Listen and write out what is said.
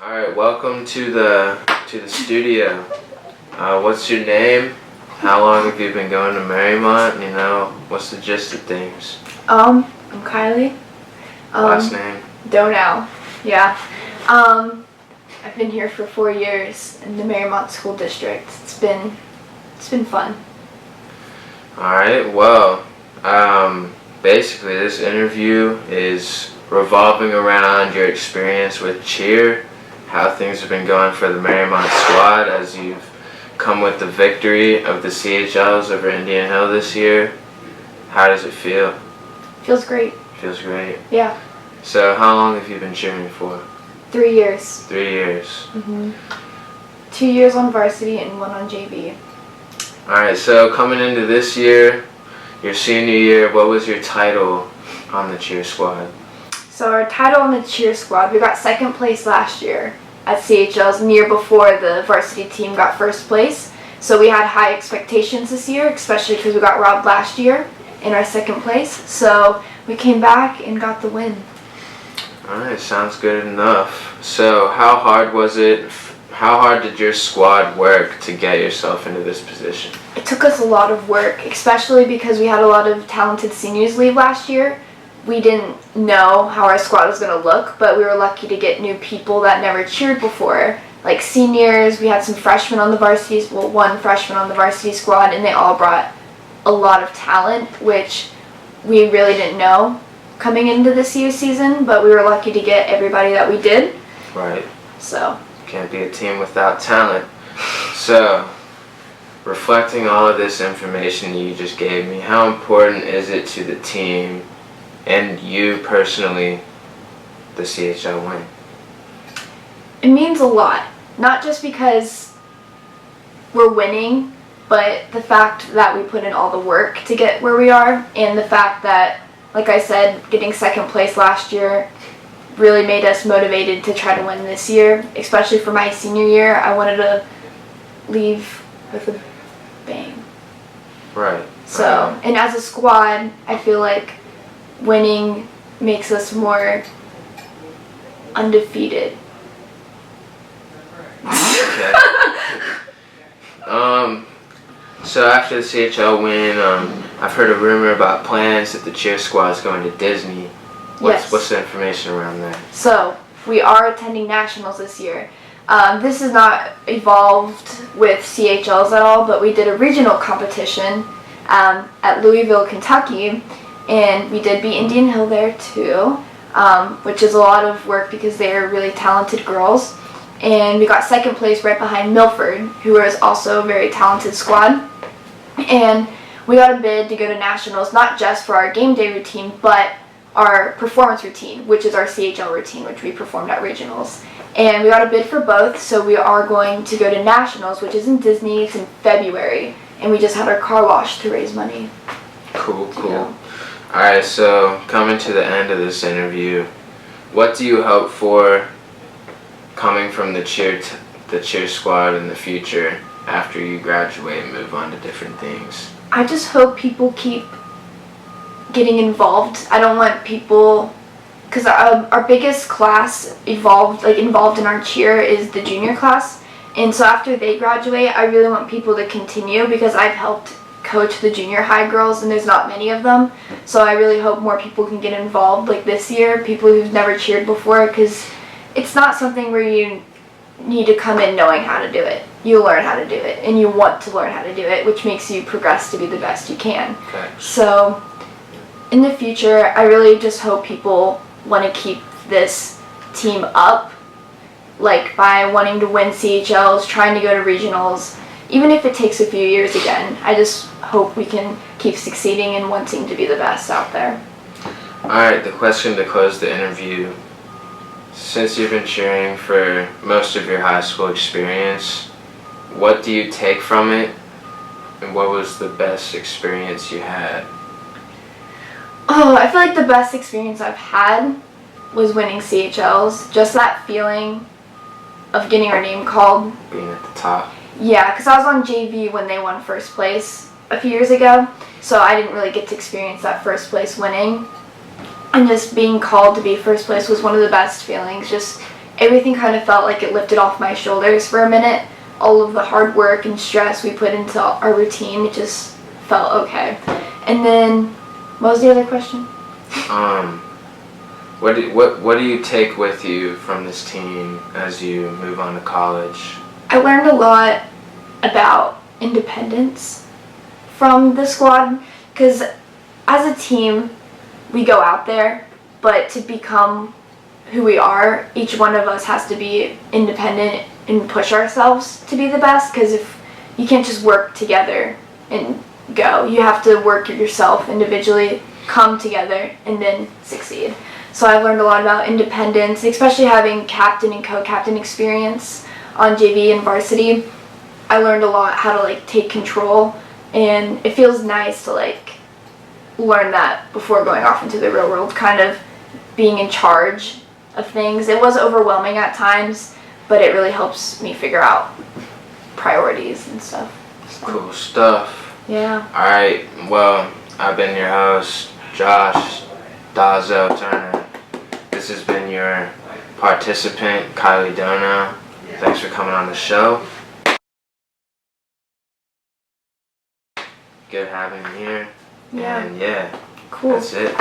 All right, welcome to the studio. What's your name? How long have you been going to Marymount? You know, what's the gist of things? I'm Kylee. Last name? Don't know. Yeah. I've been here for 4 years in the Marymount School District. It's been fun. All right. Well, basically, this interview is revolving around your experience with cheer, how things have been going for the Marymount squad as you've come with the victory of the CHLs over Indian Hill this year. How does it feel? Feels great. Feels great. Yeah. So how long have you been cheering for? 3 years. 3 years. 2 years on varsity and 1 on JV. Alright, so coming into this year, your senior year, what was your title on the cheer squad? So our title on the cheer squad, we got second place last year at CHLs, and the year before the varsity team got first place. So we had high expectations this year, especially because we got robbed last year in our second place. So we came back and got the win. Alright, sounds good enough. So how hard was it? How hard did your squad work to get yourself into this position? It took us a lot of work, especially because we had a lot of talented seniors leave last year. We didn't know how our squad was going to look, but we were lucky to get new people that never cheered before. Like seniors, we had some freshmen on the varsity, well, 1 freshman on the varsity squad, and they all brought a lot of talent, which we really didn't know coming into this year's season, but we were lucky to get everybody that we did. Right. So. Can't be a team without talent. So, reflecting all of this information you just gave me, how important is it to the team and you personally, the CHL Win? It means a lot. Not just because we're winning, but the fact that we put in all the work to get where we are, and the fact that, like I said, getting second place last year really made us motivated to try to win this year, especially for my senior year. I wanted to leave with a bang. Right. So, and as a squad, I feel like winning makes us more undefeated. Okay. So after the CHL win, I've heard a rumor about plans that the cheer squad is going to Disney. What's the information around that? So, we are attending nationals this year. This is not involved with CHLs at all, but we did a regional competition at Louisville, Kentucky, and we did beat Indian Hill there too, which is a lot of work because they're really talented girls. And we got second place right behind Milford, who is also a very talented squad. And we got a bid to go to nationals, not just for our game day routine, but our performance routine, which is our CHL routine, which we performed at regionals. And we got a bid for both, so we are going to go to nationals, which is in Disney. It's in February, and we just had our car washed to raise money. Cool. Alright, so coming to the end of this interview, what do you hope for coming from the cheer squad in the future after you graduate and move on to different things? I just hope people keep getting involved. I don't want people, because our biggest class involved in our cheer is the junior class, and so after they graduate, I really want people to continue because I've helped coach the junior high girls and there's not many of them, so I really hope more people can get involved like this year, people who've never cheered before, because it's not something where you need to come in knowing how to do it. You learn how to do it, and you want to learn how to do it, which makes you progress to be the best you can. Okay. So in the future, I really just hope people want to keep this team up, like by wanting to win CHLs, trying to go to regionals, even if it takes a few years again. I just hope we can keep succeeding and wanting to be the best out there. Alright, the question to close the interview. Since you've been cheering for most of your high school experience, what do you take from it, and what was the best experience you had? Oh, I feel like the best experience I've had was winning CHLs. Just that feeling of getting our name called. Being at the top. Yeah, because I was on JV when they won first place a few years ago, so I didn't really get to experience that first place winning. And just being called to be first place was one of the best feelings. Just everything kind of felt like it lifted off my shoulders for a minute. All of the hard work and stress we put into our routine, it just felt okay. And then, what was the other question? What do you take with you from this team as you move on to college? I learned a lot about independence from the squad, because as a team, we go out there, but to become who we are, each one of us has to be independent and push ourselves to be the best, because if you can't just work together and go, you have to work yourself individually, come together, and then succeed. So I've learned a lot about independence, especially having captain and co-captain experience on JV and varsity. I learned a lot how to take control, and it feels nice to learn that before going off into the real world, kind of being in charge of things. It was overwhelming at times, but it really helps me figure out priorities and stuff. So. Cool stuff. Yeah. Alright, well, I've been your host, Josh Dazo Turner. This has been your participant, Kylee D. Thanks for coming on the show. Good having you here. Yeah. And yeah, Cool. that's it.